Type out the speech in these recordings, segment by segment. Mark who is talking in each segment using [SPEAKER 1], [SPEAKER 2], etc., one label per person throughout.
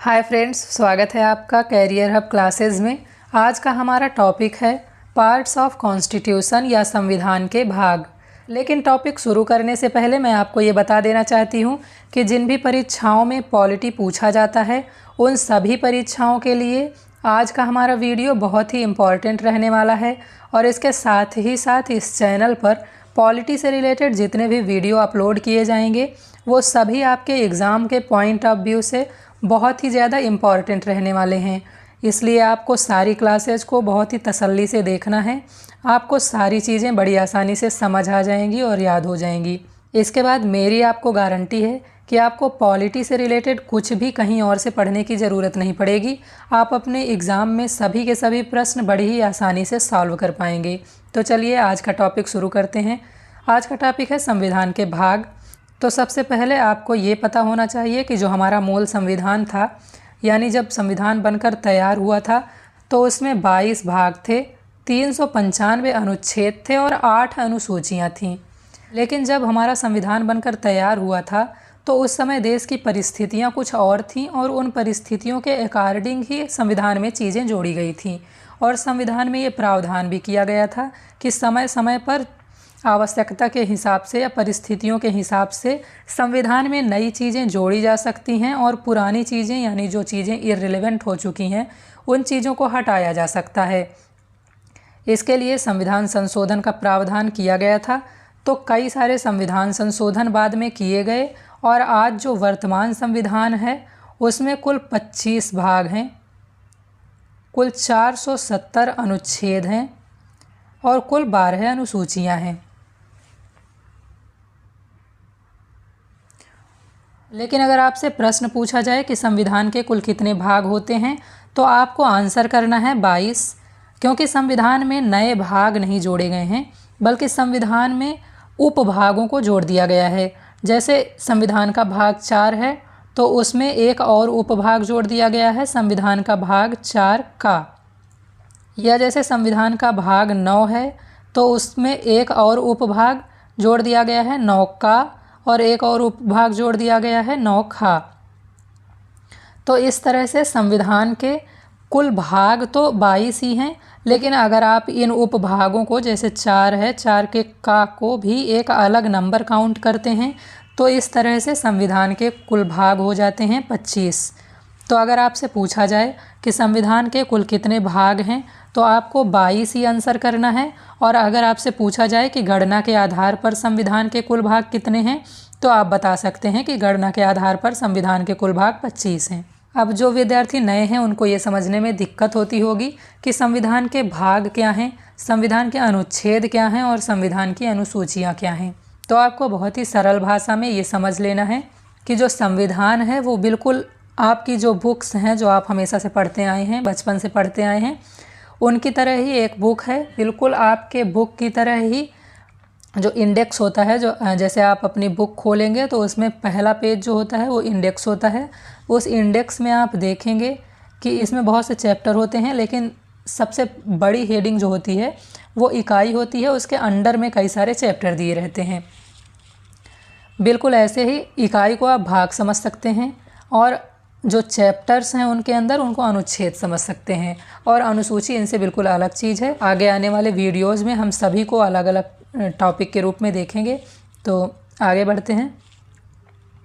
[SPEAKER 1] Hi friends, स्वागत है आपका कैरियर हब क्लासेस में। आज का हमारा टॉपिक है पार्ट्स ऑफ कॉन्स्टिट्यूशन या संविधान के भाग। लेकिन टॉपिक शुरू करने से पहले मैं आपको ये बता देना चाहती हूँ कि जिन भी परीक्षाओं में पॉलिटी पूछा जाता है उन सभी परीक्षाओं के लिए आज का हमारा वीडियो बहुत ही इम्पॉर्टेंट रहने वाला है। और इसके साथ ही साथ इस चैनल पर पॉलिटी से रिलेटेड जितने भी वीडियो अपलोड किए जाएंगे वो सभी आपके एग्ज़ाम के पॉइंट ऑफ व्यू से बहुत ही ज़्यादा इम्पॉर्टेंट रहने वाले हैं। इसलिए आपको सारी क्लासेज को बहुत ही तसल्ली से देखना है। आपको सारी चीज़ें बड़ी आसानी से समझ आ जाएंगी और याद हो जाएंगी। इसके बाद मेरी आपको गारंटी है कि आपको पॉलिटी से रिलेटेड कुछ भी कहीं और से पढ़ने की ज़रूरत नहीं पड़ेगी। आप अपने एग्ज़ाम में सभी के सभी प्रश्न बड़ी ही आसानी से सॉल्व कर पाएंगे। तो चलिए आज का टॉपिक शुरू करते हैं। आज का टॉपिक है संविधान के भाग। तो सबसे पहले आपको ये पता होना चाहिए कि जो हमारा मूल संविधान था, यानी जब संविधान बनकर तैयार हुआ था तो उसमें 22 भाग थे, 395 अनुच्छेद थे और 8 अनुसूचियाँ थीं। लेकिन जब हमारा संविधान बनकर तैयार हुआ था तो उस समय देश की परिस्थितियाँ कुछ और थीं और उन परिस्थितियों के अकॉर्डिंग ही संविधान में चीज़ें जोड़ी गई थीं। और संविधान में ये प्रावधान भी किया गया था कि समय समय पर आवश्यकता के हिसाब से या परिस्थितियों के हिसाब से संविधान में नई चीज़ें जोड़ी जा सकती हैं और पुरानी चीज़ें यानी जो चीज़ें इररिलेवेंट हो चुकी हैं उन चीज़ों को हटाया जा सकता है। इसके लिए संविधान संशोधन का प्रावधान किया गया था। तो कई सारे संविधान संशोधन बाद में किए गए और आज जो वर्तमान संविधान है उसमें कुल 25 भाग हैं, कुल 470 अनुच्छेद हैं और कुल 12 अनुसूचियाँ हैं। लेकिन अगर आपसे प्रश्न पूछा जाए कि संविधान के कुल कितने भाग होते हैं तो आपको आंसर करना है 22, क्योंकि संविधान में नए भाग नहीं जोड़े गए हैं बल्कि संविधान में उपभागों को जोड़ दिया गया है। जैसे संविधान का भाग 4 है तो उसमें एक और उपभाग जोड़ दिया गया है, संविधान का भाग 4 का। या जैसे संविधान का भाग 9 है तो उसमें एक और उपभाग जोड़ दिया गया है 9 का और एक और उपभाग जोड़ दिया गया है 9 खा। तो इस तरह से संविधान के कुल भाग तो 22 ही हैं, लेकिन अगर आप इन उपभागों को जैसे 4 है, 4 के का को भी एक अलग नंबर काउंट करते हैं तो इस तरह से संविधान के कुल भाग हो जाते हैं 25। तो अगर आपसे पूछा जाए कि संविधान के कुल कितने भाग हैं तो आपको 22 ही आंसर करना है। और अगर आपसे पूछा जाए कि गणना के आधार पर संविधान के कुल भाग कितने हैं तो आप बता सकते हैं कि गणना के आधार पर संविधान के कुल भाग 25 हैं। अब जो विद्यार्थी नए हैं उनको ये समझने में दिक्कत होती होगी कि संविधान के भाग क्या हैं, संविधान के अनुच्छेद क्या हैं और संविधान की अनुसूचियाँ क्या हैं। तो आपको बहुत ही सरल भाषा में ये समझ लेना है कि जो संविधान है वो बिल्कुल आपकी जो बुक्स हैं जो आप हमेशा से पढ़ते आए हैं, बचपन से पढ़ते आए हैं, उनकी तरह ही एक बुक है। बिल्कुल आपके बुक की तरह ही जो इंडेक्स होता है, जो जैसे आप अपनी बुक खोलेंगे तो उसमें पहला पेज जो होता है वो इंडेक्स होता है। उस इंडेक्स में आप देखेंगे कि इसमें बहुत से चैप्टर होते हैं, लेकिन सबसे बड़ी हेडिंग जो होती है वो इकाई होती है, उसके अंडर में कई सारे चैप्टर दिए रहते हैं। बिल्कुल ऐसे ही इकाई को आप भाग समझ सकते हैं और जो चैप्टर्स हैं उनके अंदर उनको अनुच्छेद समझ सकते हैं। और अनुसूची इनसे बिल्कुल अलग चीज़ है। आगे आने वाले वीडियोज़ में हम सभी को अलग अलग टॉपिक के रूप में देखेंगे। तो आगे बढ़ते हैं।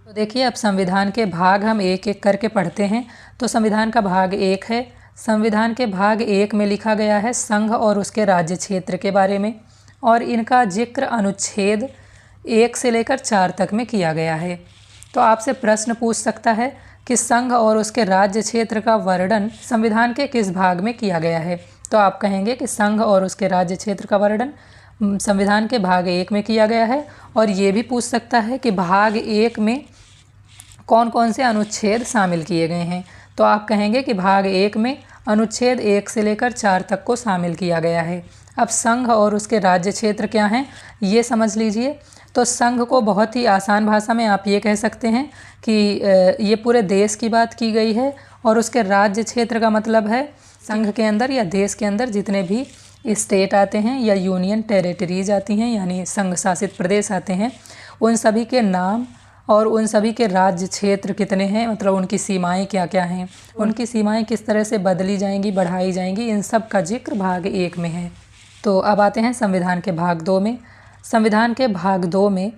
[SPEAKER 1] तो देखिए, अब संविधान के भाग हम एक एक करके पढ़ते हैं। तो संविधान का भाग 1 है। संविधान के भाग 1 में लिखा गया है संघ और उसके राज्य क्षेत्र के बारे में, और इनका जिक्र अनुच्छेद 1 से लेकर 4 तक में किया गया है। तो आपसे प्रश्न पूछ सकता है कि संघ और उसके राज्य क्षेत्र का वर्णन संविधान के किस भाग में किया गया है। तो आप कहेंगे कि संघ और उसके राज्य क्षेत्र का वर्णन संविधान के भाग 1 में किया गया है। और ये भी पूछ सकता है कि भाग 1 में कौन कौन से अनुच्छेद शामिल किए गए हैं। तो आप कहेंगे कि भाग 1 में अनुच्छेद 1 से लेकर 4 तक को शामिल किया गया है। अब संघ और उसके राज्य क्षेत्र क्या हैं ये समझ लीजिए। तो संघ को बहुत ही आसान भाषा में आप ये कह सकते हैं कि ये पूरे देश की बात की गई है, और उसके राज्य क्षेत्र का मतलब है संघ के अंदर या देश के अंदर जितने भी स्टेट आते हैं या यूनियन टेरिटरीज आती हैं यानी संघ शासित प्रदेश आते हैं, उन सभी के नाम और उन सभी के राज्य क्षेत्र कितने हैं, मतलब उनकी सीमाएं क्या क्या हैं, उनकी सीमाएं किस तरह से बदली जाएंगी, बढ़ाई जाएंगी, इन सब का जिक्र भाग 1 में है। तो अब आते हैं संविधान के भाग 2 में। संविधान के भाग 2 में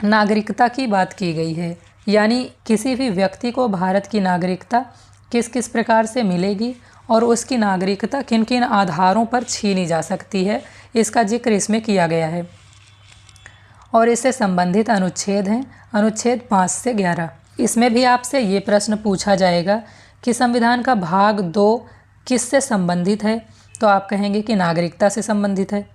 [SPEAKER 1] नागरिकता की बात की गई है, यानी किसी भी व्यक्ति को भारत की नागरिकता किस किस प्रकार से मिलेगी और उसकी नागरिकता किन किन आधारों पर छीनी जा सकती है, इसका जिक्र इसमें किया गया है। और इससे संबंधित अनुच्छेद हैं अनुच्छेद 5 से 11। इसमें भी आपसे ये प्रश्न पूछा जाएगा कि संविधान का भाग 2 किससे संबंधित है, तो आप कहेंगे कि नागरिकता से संबंधित है।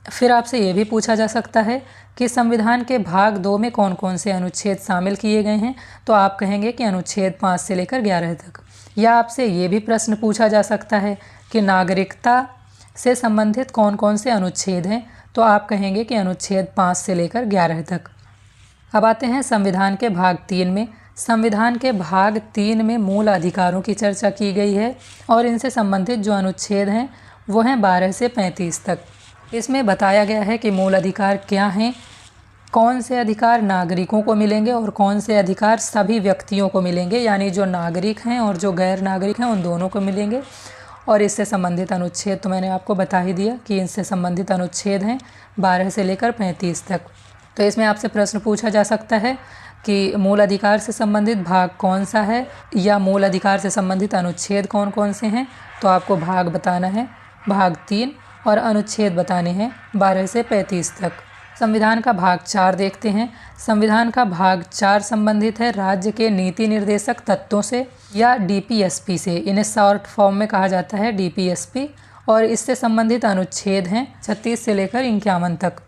[SPEAKER 1] फिर आपसे ये भी पूछा जा सकता है कि संविधान के भाग 2 में कौन कौन से अनुच्छेद शामिल किए गए हैं, तो आप कहेंगे कि अनुच्छेद 5 से लेकर 11 तक। या आपसे ये भी प्रश्न पूछा जा सकता है कि नागरिकता से संबंधित कौन कौन से अनुच्छेद हैं, तो आप कहेंगे कि अनुच्छेद 5 से लेकर 11 तक। अब आते हैं संविधान के भाग 3 में। संविधान के भाग 3 में मूल अधिकारों की चर्चा की गई है और इनसे संबंधित जो अनुच्छेद हैं वो हैं 12 से 35 तक। इसमें बताया गया है कि मूल अधिकार क्या हैं, कौन से अधिकार नागरिकों को मिलेंगे और कौन से अधिकार सभी व्यक्तियों को मिलेंगे, यानी जो नागरिक हैं और जो गैर नागरिक हैं उन दोनों को मिलेंगे। और इससे संबंधित अनुच्छेद तो मैंने आपको बता ही दिया कि इनसे संबंधित अनुच्छेद हैं 12 से लेकर 35 तक। तो इसमें आपसे प्रश्न पूछा जा सकता है कि मूल अधिकार से संबंधित भाग कौन सा है या मूल अधिकार से संबंधित अनुच्छेद कौन कौन से हैं, तो आपको भाग बताना है भाग 3 और अनुच्छेद बताने हैं 12 से 35 तक। संविधान का भाग 4 देखते हैं। संविधान का भाग 4 संबंधित है राज्य के नीति निर्देशक तत्वों से या डीपीएसपी से, इन्हें शॉर्ट फॉर्म में कहा जाता है डीपीएसपी। और इससे संबंधित अनुच्छेद हैं 36 से लेकर 51 तक।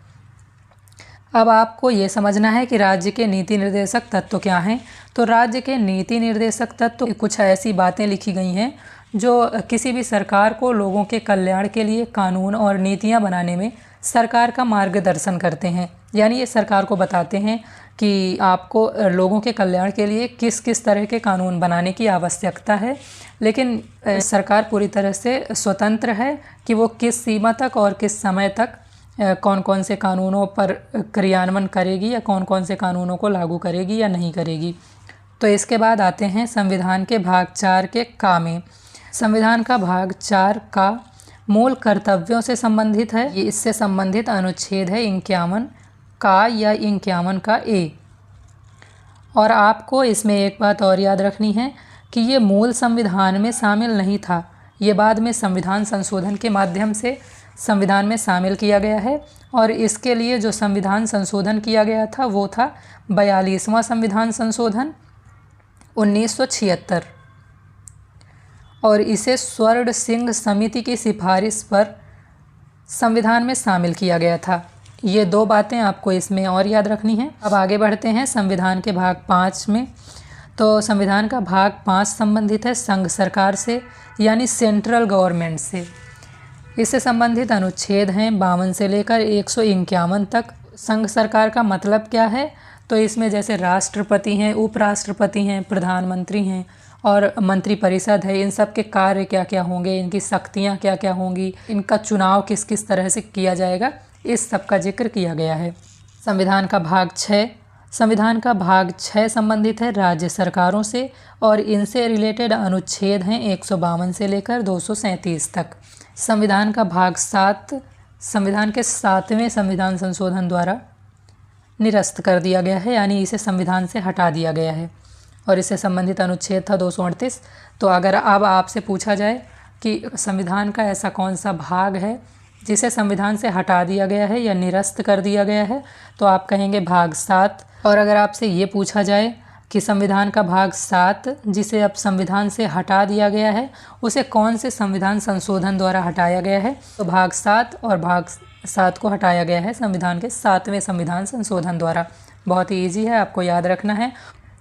[SPEAKER 1] अब आपको ये समझना है कि राज्य के नीति निर्देशक तत्व क्या हैं। तो राज्य के नीति निर्देशक तत्व कुछ ऐसी बातें लिखी गई हैं जो किसी भी सरकार को लोगों के कल्याण के लिए कानून और नीतियां बनाने में सरकार का मार्गदर्शन करते हैं। यानी ये सरकार को बताते हैं कि आपको लोगों के कल्याण के लिए किस किस तरह के कानून बनाने की आवश्यकता है, लेकिन सरकार पूरी तरह से स्वतंत्र है कि वो किस सीमा तक और किस समय तक कौन कौन से कानूनों पर क्रियान्वयन करेगी या कौन कौन से कानूनों को लागू करेगी या नहीं करेगी। तो इसके बाद आते हैं संविधान के भाग 4 के का में। संविधान का भाग 4 का मूल कर्तव्यों से संबंधित है। ये इससे संबंधित अनुच्छेद है 51 का या 51 का ए। और आपको इसमें एक बात और याद रखनी है कि ये मूल संविधान में शामिल नहीं था, ये बाद में संविधान संशोधन के माध्यम से संविधान में शामिल किया गया है। और इसके लिए जो संविधान संशोधन किया गया था वो था 42वां संविधान संशोधन 1976, और इसे स्वर्ण सिंह समिति की सिफारिश पर संविधान में शामिल किया गया था। ये 2 बातें आपको इसमें और याद रखनी है। अब आगे बढ़ते हैं संविधान के भाग 5 में। तो संविधान का भाग 5 संबंधित है संघ सरकार से, यानी सेंट्रल गवर्नमेंट से। इससे संबंधित अनुच्छेद हैं 52 से लेकर 151 तक। संघ सरकार का मतलब क्या है, तो इसमें जैसे राष्ट्रपति हैं, उपराष्ट्रपति हैं, प्रधानमंत्री हैं और मंत्रिपरिषद है, इन सब के कार्य क्या क्या होंगे, इनकी शक्तियाँ क्या क्या होंगी, इनका चुनाव किस किस तरह से किया जाएगा, इस सब का जिक्र किया गया है। संविधान का भाग 6। संविधान का भाग 6 संबंधित है राज्य सरकारों से और इनसे रिलेटेड अनुच्छेद हैं 152 से लेकर 237 तक। संविधान का भाग 7 संविधान के 7वें संविधान संशोधन द्वारा निरस्त कर दिया गया है, यानी इसे संविधान से हटा दिया गया है और इससे संबंधित अनुच्छेद था 238। तो अगर अब आपसे पूछा जाए कि संविधान का ऐसा कौन सा भाग है जिसे संविधान से हटा दिया गया है या निरस्त कर दिया गया है, तो आप कहेंगे भाग 7। और अगर आपसे ये पूछा जाए कि संविधान का भाग 7 जिसे अब संविधान से हटा दिया गया है उसे कौन से संविधान संशोधन द्वारा हटाया गया है, तो भाग 7 और भाग 7 को हटाया गया है संविधान के 7वें संविधान संशोधन द्वारा। बहुत ही ईजी है, आपको याद रखना है।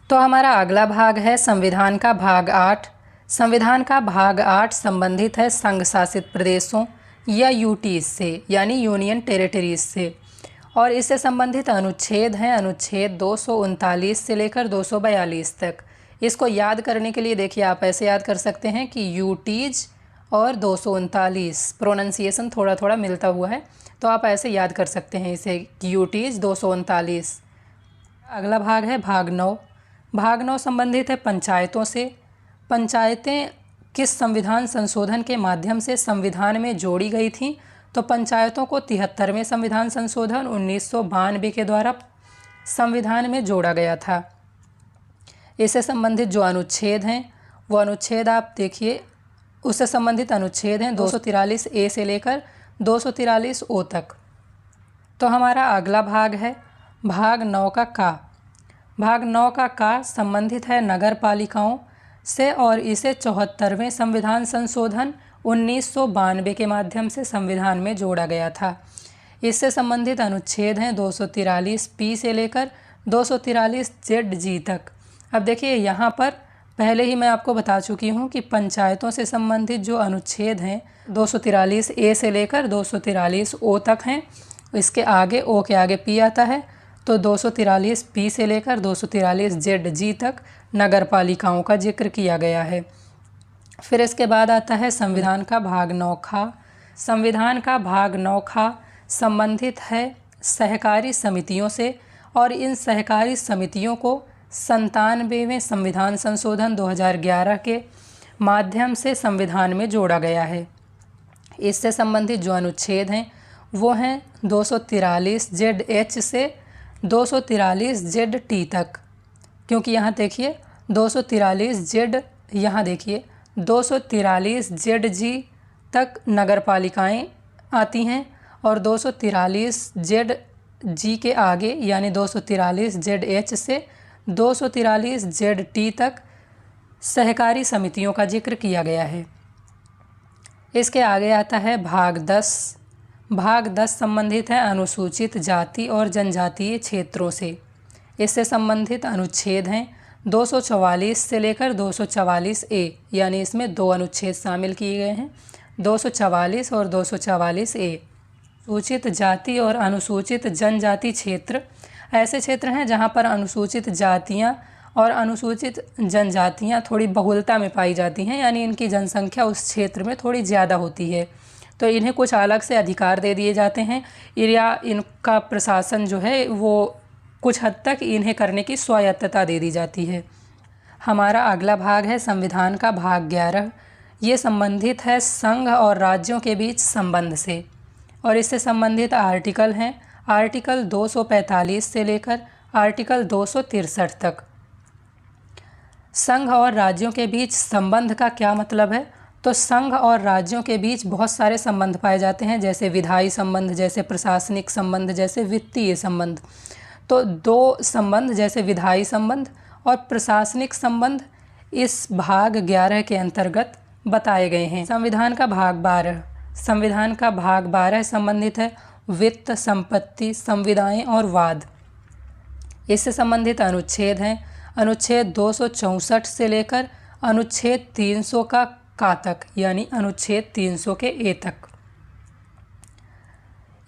[SPEAKER 1] तो हमारा अगला भाग है संविधान का भाग 8। संविधान का भाग 8 संबंधित है संघ शासित प्रदेशों या यूटीज से, यानी यूनियन टेरिटरीज से। और इससे संबंधित अनुच्छेद हैं अनुच्छेद 239 से लेकर 242 तक। इसको याद करने के लिए देखिए आप ऐसे याद कर सकते हैं कि यूटीज और 239 प्रोनंसिएशन थोड़ा थोड़ा मिलता हुआ है, तो आप ऐसे याद कर सकते हैं इसे कि यूटीज 239। अगला भाग है भाग 9। भाग 9 संबंधित है पंचायतों से। पंचायतें किस संविधान संशोधन के माध्यम से संविधान में जोड़ी गई थीं? तो पंचायतों को 73वें संविधान संशोधन 1992 के द्वारा संविधान में जोड़ा गया था। इससे संबंधित जो अनुच्छेद हैं वो अनुच्छेद आप देखिए, उससे संबंधित अनुच्छेद हैं 243 ए से लेकर 243 ओ तक। तो हमारा अगला भाग है भाग 9 का का। भाग 9 का का संबंधित है नगर पालिकाओं से और इसे 74वें संविधान संशोधन 1992 के माध्यम से संविधान में जोड़ा गया था। इससे संबंधित अनुच्छेद हैं 243 पी से लेकर 243 जेड जी तक। अब देखिए यहाँ पर पहले ही मैं आपको बता चुकी हूँ कि पंचायतों से संबंधित जो अनुच्छेद हैं 243 ए से लेकर 243 ओ तक हैं। इसके आगे ओ के आगे पी आता है, तो 243 पी से लेकर 243 जेड जी तक नगर पालिकाओं का जिक्र किया गया है। फिर इसके बाद आता है संविधान का भाग 9 खा। संविधान का भाग 9 खा संबंधित है सहकारी समितियों से और इन सहकारी समितियों को 97वें संविधान संशोधन 2011 के माध्यम से संविधान में जोड़ा गया है। इससे संबंधित जो अनुच्छेद हैं वो हैं 243 जेड एच से 243 जेड टी तक, क्योंकि यहाँ देखिए 243 जेड, यहाँ देखिए 243 जेड जी तक नगर पालिकाएँ आती हैं और 243 जेड जी के आगे यानी 243 जेड एच से 243 जेड टी तक सहकारी समितियों का जिक्र किया गया है। इसके आगे आता है भाग 10। भाग 10 संबंधित है अनुसूचित जाति और जनजातीय क्षेत्रों से। इससे संबंधित अनुच्छेद हैं 244 से लेकर 244 ए, यानी इसमें 2 अनुच्छेद शामिल किए गए हैं, 244 और 244 ए। सूचित जाति और अनुसूचित जनजाति क्षेत्र ऐसे क्षेत्र हैं जहां पर अनुसूचित जातियां और अनुसूचित जनजातियां थोड़ी बहुलता में पाई जाती हैं, यानी इनकी जनसंख्या उस क्षेत्र में थोड़ी ज़्यादा होती है, तो इन्हें कुछ अलग से अधिकार दे दिए जाते हैं या इनका प्रशासन जो है वो कुछ हद तक इन्हें करने की स्वायत्तता दे दी जाती है। हमारा अगला भाग है संविधान का भाग 11। ये संबंधित है संघ और राज्यों के बीच संबंध से और इससे संबंधित आर्टिकल हैं आर्टिकल 245 से लेकर आर्टिकल 263 तक। संघ और राज्यों के बीच संबंध का क्या मतलब है? तो संघ और राज्यों के बीच बहुत सारे संबंध पाए जाते हैं, जैसे विधायी संबंध, जैसे प्रशासनिक संबंध, जैसे वित्तीय संबंध। तो 2 संबंध जैसे विधायी संबंध और प्रशासनिक संबंध इस भाग 11 के अंतर्गत बताए गए हैं। संविधान का भाग 12। संविधान का भाग 12 संबंधित है वित्त, संपत्ति, संविदाएं और वाद। इससे संबंधित अनुच्छेद हैं अनुच्छेद 264 से लेकर अनुच्छेद 300 का तक, यानी अनुच्छेद 300 के ए तक।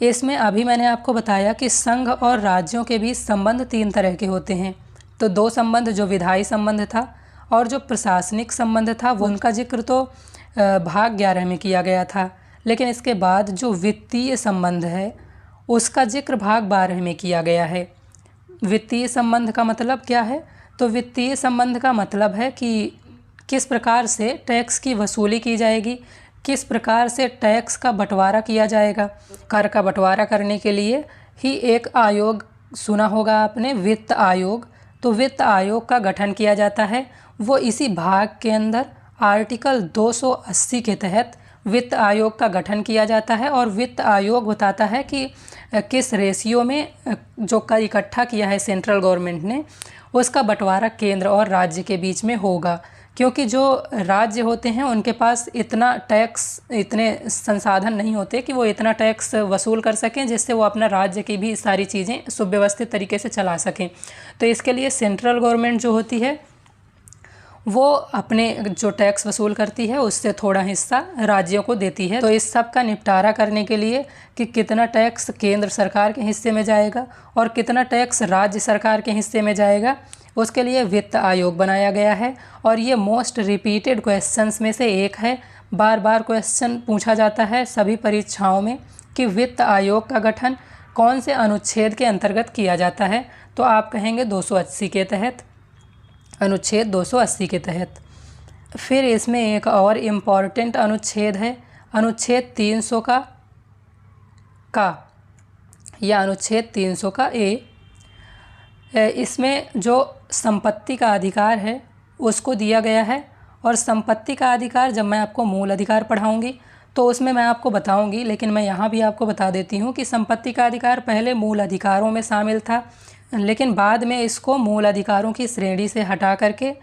[SPEAKER 1] इसमें अभी मैंने आपको बताया कि संघ और राज्यों के बीच संबंध 3 तरह के होते हैं। तो 2 संबंध जो विधायी संबंध था और जो प्रशासनिक संबंध था वो उनका जिक्र तो भाग 11 में किया गया था, लेकिन इसके बाद जो वित्तीय संबंध है उसका जिक्र भाग 12 में किया गया है। वित्तीय संबंध का मतलब क्या है? तो वित्तीय संबंध का मतलब है कि किस प्रकार से टैक्स की वसूली की जाएगी, किस प्रकार से टैक्स का बंटवारा किया जाएगा। कर का बंटवारा करने के लिए ही एक आयोग सुना होगा आपने, वित्त आयोग। तो वित्त आयोग का गठन किया जाता है, वो इसी भाग के अंदर आर्टिकल 280 के तहत वित्त आयोग का गठन किया जाता है और वित्त आयोग बताता है कि किस रेशियो में जो कर इकट्ठा किया है सेंट्रल गवर्नमेंट ने उसका बंटवारा केंद्र और राज्य के बीच में होगा, क्योंकि जो राज्य होते हैं उनके पास इतना टैक्स, इतने संसाधन नहीं होते कि वो इतना टैक्स वसूल कर सकें जिससे वो अपना राज्य की भी सारी चीज़ें सुव्यवस्थित तरीके से चला सकें। तो इसके लिए सेंट्रल गवर्नमेंट जो होती है वो अपने जो टैक्स वसूल करती है उससे थोड़ा हिस्सा राज्यों को देती है। तो इस सब का निपटारा करने के लिए कि कितना टैक्स केंद्र सरकार के हिस्से में जाएगा और कितना टैक्स राज्य सरकार के हिस्से में जाएगा, उसके लिए वित्त आयोग बनाया गया है। और ये मोस्ट रिपीटेड क्वेश्चंस में से एक है, बार बार क्वेश्चन पूछा जाता है सभी परीक्षाओं में कि वित्त आयोग का गठन कौन से अनुच्छेद के अंतर्गत किया जाता है? तो आप कहेंगे 280 के तहत, अनुच्छेद 280 के तहत। फिर इसमें एक और इम्पॉर्टेंट अनुच्छेद है, अनुच्छेद 300 का या अनुच्छेद 300 का ए। इसमें जो संपत्ति का अधिकार है उसको दिया गया है, और संपत्ति का अधिकार जब मैं आपको मूल अधिकार पढ़ाऊंगी तो उसमें मैं आपको बताऊंगी, लेकिन मैं यहाँ भी आपको बता देती हूँ कि संपत्ति का अधिकार पहले मूल अधिकारों में शामिल था, लेकिन बाद में इसको मूल अधिकारों की श्रेणी से हटा करके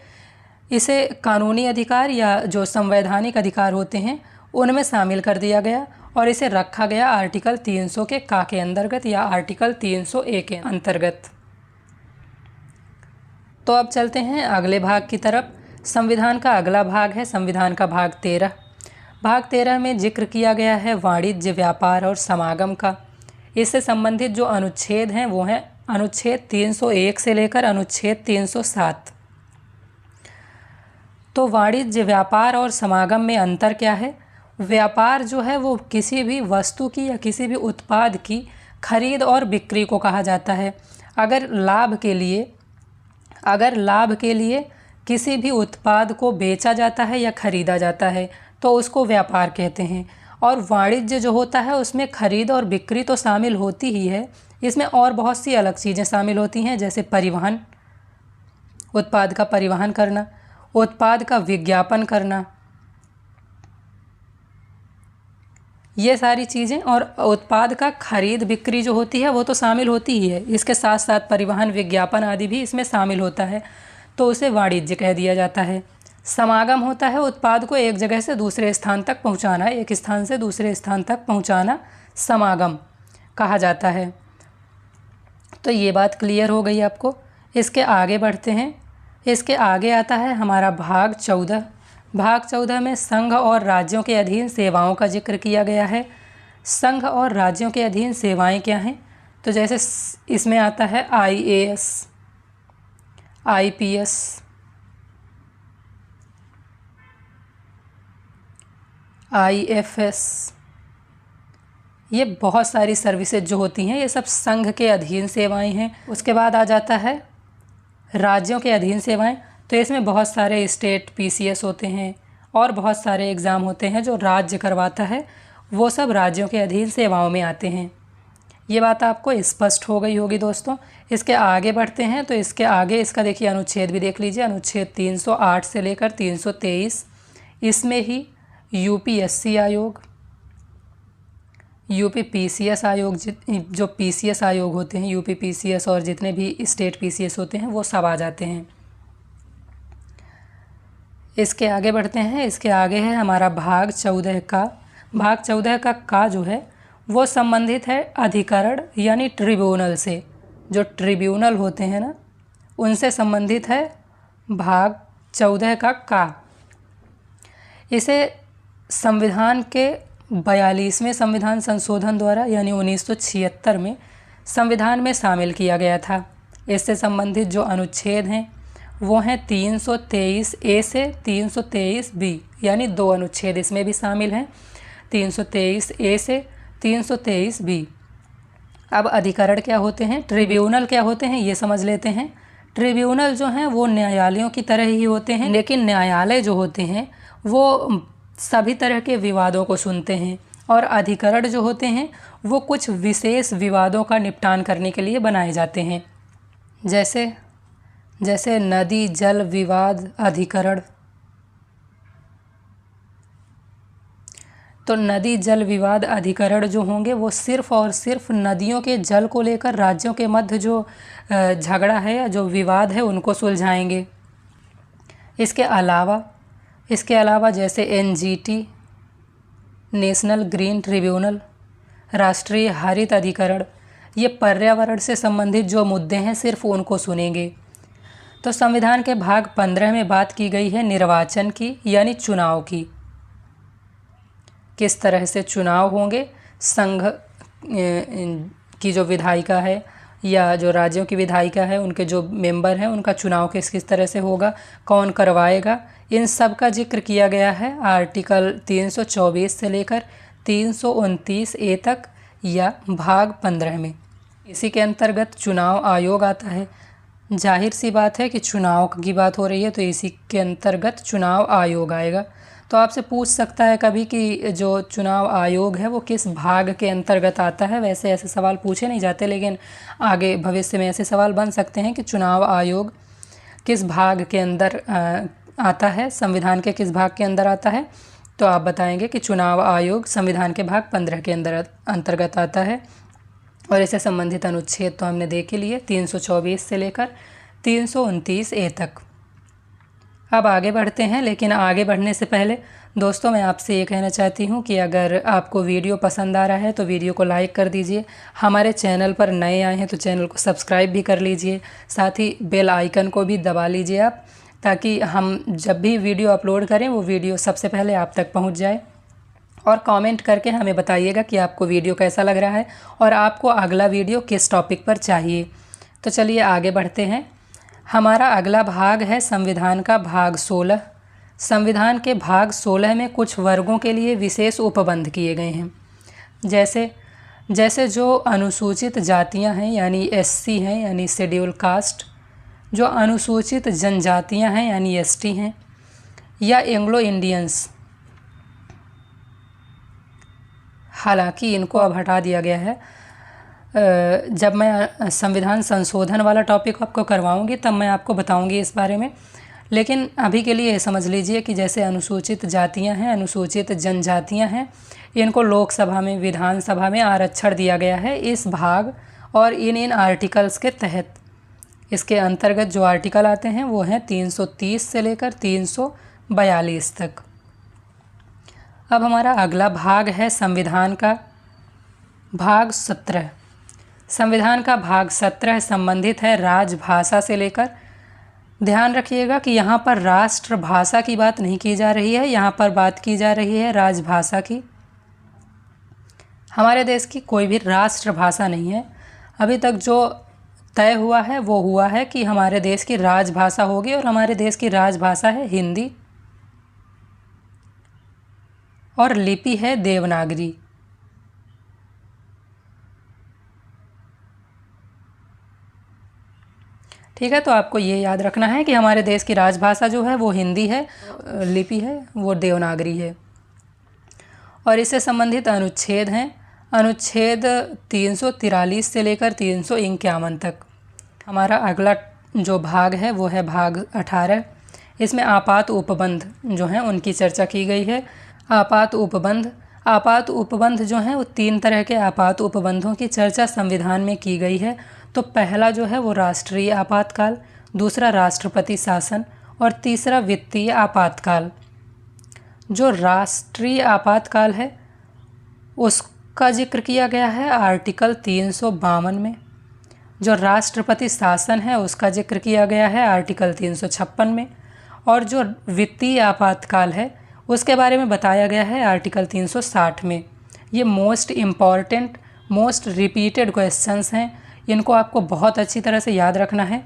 [SPEAKER 1] इसे कानूनी अधिकार या जो संवैधानिक अधिकार होते हैं उनमें शामिल कर दिया गया, और इसे रखा गया आर्टिकल 300 के अंतर्गत या आर्टिकल 300 के अंतर्गत। तो अब चलते हैं अगले भाग की तरफ। संविधान का अगला भाग है संविधान का भाग 13। भाग 13 में जिक्र किया गया है वाणिज्य, व्यापार और समागम का। इससे संबंधित जो अनुच्छेद हैं वो हैं अनुच्छेद 301 से लेकर अनुच्छेद 307। तो वाणिज्य, व्यापार और समागम में अंतर क्या है? व्यापार जो है वो किसी भी वस्तु की या किसी भी उत्पाद की खरीद और बिक्री को कहा जाता है। अगर लाभ के लिए किसी भी उत्पाद को बेचा जाता है या खरीदा जाता है तो उसको व्यापार कहते हैं। और वाणिज्य जो होता है उसमें खरीद और बिक्री तो शामिल होती ही है, इसमें और बहुत सी अलग चीज़ें शामिल होती हैं, जैसे परिवहन, उत्पाद का परिवहन करना, उत्पाद का विज्ञापन करना, ये सारी चीज़ें। और उत्पाद का खरीद बिक्री जो होती है वो तो शामिल होती ही है, इसके साथ साथ परिवहन, विज्ञापन आदि भी इसमें शामिल होता है, तो उसे वाणिज्य कह दिया जाता है। समागम होता है उत्पाद को एक जगह से दूसरे स्थान तक पहुंचाना, एक स्थान से दूसरे स्थान तक पहुंचाना समागम कहा जाता है। तो ये बात क्लियर हो गई आपको। इसके आगे बढ़ते हैं। इसके आगे आता है हमारा भाग 14। भाग 14 में संघ और राज्यों के अधीन सेवाओं का जिक्र किया गया है। संघ और राज्यों के अधीन सेवाएं क्या हैं? तो जैसे इसमें आता है IAS, IPS, IFS, ये बहुत सारी सर्विसेज जो होती हैं ये सब संघ के अधीन सेवाएं हैं। उसके बाद आ जाता है राज्यों के अधीन सेवाएं। तो इसमें बहुत सारे स्टेट PCS होते हैं और बहुत सारे एग्ज़ाम होते हैं जो राज्य करवाता है, वो सब राज्यों के अधीन सेवाओं में आते हैं। ये बात आपको स्पष्ट हो गई होगी दोस्तों। इसके आगे बढ़ते हैं। तो इसके आगे इसका देखिए अनुच्छेद भी देख लीजिए, अनुच्छेद 308 से लेकर 323। इसमें ही UPSC आयोग, UP PCS आयोग, जो PCS आयोग होते हैं, UP PCS और जितने भी स्टेट PCS होते हैं वो सब आ जाते हैं। इसके आगे बढ़ते हैं। इसके आगे है हमारा भाग 14 का। भाग 14 का जो है वो संबंधित है अधिकरण यानी ट्रिब्यूनल से। जो ट्रिब्यूनल होते हैं ना उनसे संबंधित है भाग 14 का। इसे संविधान के 42वें संविधान संशोधन द्वारा यानी 1976 में संविधान में शामिल किया गया था। इससे संबंधित जो अनुच्छेद हैं वो हैं 323A से 323B, यानी 2 अनुच्छेद इसमें भी शामिल हैं, 323A से 323B। अब अधिकरण क्या होते हैं, ट्रिब्यूनल क्या होते हैं, ये समझ लेते हैं। ट्रिब्यूनल जो हैं वो न्यायालयों की तरह ही होते हैं, लेकिन न्यायालय जो होते हैं वो सभी तरह के विवादों को सुनते हैं, और अधिकरण जो होते हैं वो कुछ विशेष विवादों का निपटान करने के लिए बनाए जाते हैं। जैसे नदी जल विवाद अधिकरण। तो नदी जल विवाद अधिकरण जो होंगे वो सिर्फ़ और सिर्फ नदियों के जल को लेकर राज्यों के मध्य जो झगड़ा है या जो विवाद है उनको सुलझाएंगे। इसके अलावा जैसे NGT, नेशनल ग्रीन ट्रिब्यूनल, राष्ट्रीय हरित अधिकरण, ये पर्यावरण से संबंधित जो मुद्दे हैं सिर्फ उनको सुनेंगे। तो संविधान के भाग 15 में बात की गई है निर्वाचन की, यानी चुनाव की। किस तरह से चुनाव होंगे, संघ की जो विधायिका है या जो राज्यों की विधायिका है उनके जो मेंबर हैं उनका चुनाव किस तरह से होगा, कौन करवाएगा, इन सब का जिक्र किया गया है आर्टिकल 324 से लेकर 329A तक या भाग 15 में। इसी के अंतर्गत चुनाव आयोग आता है। जाहिर सी बात है कि चुनाव की बात हो रही है तो इसी के अंतर्गत चुनाव आयोग आएगा। तो आपसे पूछ सकता है कभी कि जो चुनाव आयोग है वो किस भाग के अंतर्गत आता है। वैसे ऐसे सवाल पूछे नहीं जाते, लेकिन आगे भविष्य में ऐसे सवाल बन सकते हैं कि चुनाव आयोग किस भाग के अंदर आता है, संविधान के किस भाग के अंदर आता है। तो आप बताएंगे कि चुनाव आयोग संविधान के भाग 15 के अंतर्गत आता है। और इससे संबंधित अनुच्छेद तो हमने देख ही लिए 324 से लेकर 329 ए तक। अब आगे बढ़ते हैं, लेकिन आगे बढ़ने से पहले दोस्तों मैं आपसे ये कहना चाहती हूँ कि अगर आपको वीडियो पसंद आ रहा है तो वीडियो को लाइक कर दीजिए। हमारे चैनल पर नए आए हैं तो चैनल को सब्सक्राइब भी कर लीजिए, साथ ही बेल आइकन को भी दबा लीजिए आप, ताकि हम जब भी वीडियो अपलोड करें वो वीडियो सबसे पहले आप तक पहुँच जाए। और कमेंट करके हमें बताइएगा कि आपको वीडियो कैसा लग रहा है और आपको अगला वीडियो किस टॉपिक पर चाहिए। तो चलिए आगे बढ़ते हैं। हमारा अगला भाग है संविधान का भाग 16। संविधान के भाग 16 में कुछ वर्गों के लिए विशेष उपबंध किए गए हैं। जैसे जो अनुसूचित जातियां हैं यानी एससी हैं यानी शेड्यूल कास्ट, जो अनुसूचित जनजातियां हैं यानी एसटी हैं, या एंग्लो इंडियंस, हालांकि इनको अब हटा दिया गया है। जब मैं संविधान संशोधन वाला टॉपिक आपको करवाऊंगी तब मैं आपको बताऊंगी इस बारे में, लेकिन अभी के लिए समझ लीजिए कि जैसे अनुसूचित जातियां हैं, अनुसूचित जनजातियां हैं, इनको लोकसभा में, विधानसभा में आरक्षण दिया गया है इस भाग और इन आर्टिकल्स के तहत। इसके अंतर्गत जो आर्टिकल आते हैं वो हैं 330 से लेकर 342 तक। अब हमारा अगला भाग है संविधान का भाग 17। संविधान का भाग 17 संबंधित है राजभाषा से लेकर, ध्यान रखिएगा कि यहाँ पर राष्ट्रभाषा की बात नहीं की जा रही है, यहाँ पर बात की जा रही है राजभाषा की। हमारे देश की कोई भी राष्ट्रभाषा नहीं है। अभी तक जो तय हुआ है वो हुआ है कि हमारे देश की राजभाषा होगी और हमारे देश की राजभाषा है हिंदी और लिपि है देवनागरी। ठीक है, तो आपको ये याद रखना है कि हमारे देश की राजभाषा जो है वो हिंदी है, लिपि है वो देवनागरी है। और इससे संबंधित अनुच्छेद हैं, अनुच्छेद 343 से लेकर 351 तक। हमारा अगला जो भाग है वो है भाग 18। इसमें आपात उपबंध जो हैं उनकी चर्चा की गई है। आपात उपबंध जो हैं वो 3 तरह के आपात उपबंधों की चर्चा संविधान में की गई है। तो पहला जो है वो राष्ट्रीय आपातकाल, दूसरा राष्ट्रपति शासन और तीसरा वित्तीय आपातकाल। जो राष्ट्रीय आपातकाल है उसका जिक्र किया गया है आर्टिकल 352 में। जो राष्ट्रपति शासन है उसका जिक्र किया गया है आर्टिकल 356 में। और जो वित्तीय आपातकाल है उसके बारे में बताया गया है आर्टिकल 360 में। ये most important, most repeated questions हैं, इनको आपको बहुत अच्छी तरह से याद रखना है।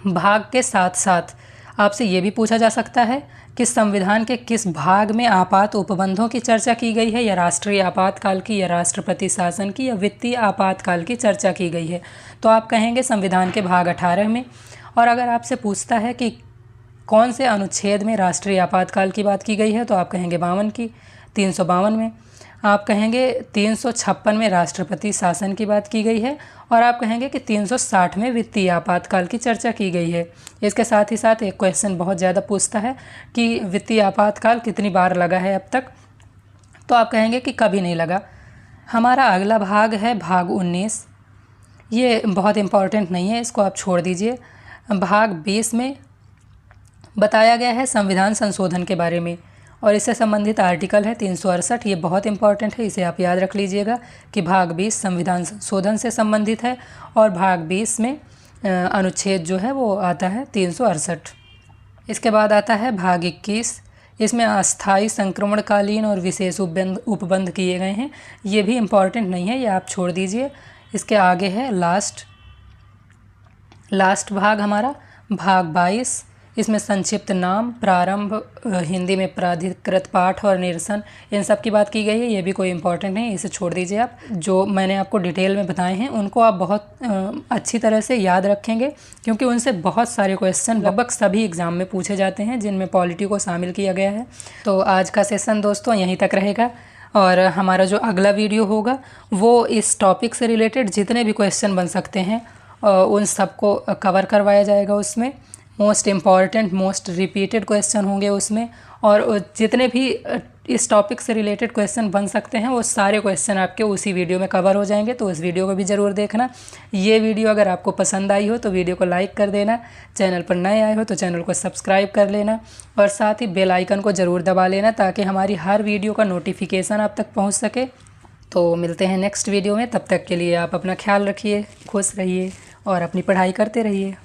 [SPEAKER 1] भाग के साथ साथ आपसे ये भी पूछा जा सकता है कि संविधान के किस भाग में आपात उपबंधों की चर्चा की गई है, या राष्ट्रीय आपातकाल की, या राष्ट्रपति शासन की, या वित्तीय आपातकाल की चर्चा की गई है। तो आप कहेंगे संविधान के भाग 18 में। और अगर आपसे पूछता है कि कौन से अनुच्छेद में राष्ट्रीय आपातकाल की बात की गई है, तो आप कहेंगे 52 की, 352 में। आप कहेंगे 356 में राष्ट्रपति शासन की बात की गई है, और आप कहेंगे कि 360 में वित्तीय आपातकाल की चर्चा की गई है। इसके साथ ही साथ एक क्वेश्चन बहुत ज़्यादा पूछता है कि वित्तीय आपातकाल कितनी बार लगा है अब तक, तो आप कहेंगे कि कभी नहीं लगा। हमारा अगला भाग है भाग 19। ये बहुत इम्पॉर्टेंट नहीं है, इसको आप छोड़ दीजिए। भाग 20 में बताया गया है संविधान संशोधन के बारे में, और इससे संबंधित आर्टिकल है 368। ये बहुत इंपॉर्टेंट है, इसे आप याद रख लीजिएगा कि भाग 20 संविधान संशोधन से संबंधित है, और भाग 20 में अनुच्छेद जो है वो आता है 368। इसके बाद आता है भाग 21। इसमें अस्थायी संक्रमणकालीन और विशेष उपबंध किए गए हैं। ये भी इम्पॉर्टेंट नहीं है, ये आप छोड़ दीजिए। इसके आगे है लास्ट भाग हमारा भाग 22। इसमें संक्षिप्त नाम, प्रारंभ, हिंदी में प्राधिकृत पाठ और निरसन, इन सब की बात की गई है। ये भी कोई इंपॉर्टेंट नहीं, इसे छोड़ दीजिए आप। जो मैंने आपको डिटेल में बताए हैं उनको आप बहुत अच्छी तरह से याद रखेंगे, क्योंकि उनसे बहुत सारे क्वेश्चन लगभग सभी एग्ज़ाम में पूछे जाते हैं जिनमें पॉलिटी को शामिल किया गया है। तो आज का सेशन दोस्तों यहीं तक रहेगा, और हमारा जो अगला वीडियो होगा वो इस टॉपिक से रिलेटेड जितने भी क्वेश्चन बन सकते हैं उन सबको कवर करवाया जाएगा। उसमें most important, most repeated question होंगे उसमें, और जितने भी इस टॉपिक से रिलेटेड क्वेश्चन बन सकते हैं वो सारे क्वेश्चन आपके उसी वीडियो में कवर हो जाएंगे। तो उस वीडियो को भी ज़रूर देखना। ये वीडियो अगर आपको पसंद आई हो तो वीडियो को लाइक कर देना, चैनल पर नए आए हो तो चैनल को सब्सक्राइब कर लेना, और साथ ही बेल आइकन को ज़रूर दबा लेना ताकि हमारी हर वीडियो का नोटिफिकेशन आप तक पहुँच सके। तो मिलते हैं नेक्स्ट वीडियो में, तब तक के लिए आप अपना ख्याल रखिए, खुश रहिए और अपनी पढ़ाई करते रहिए।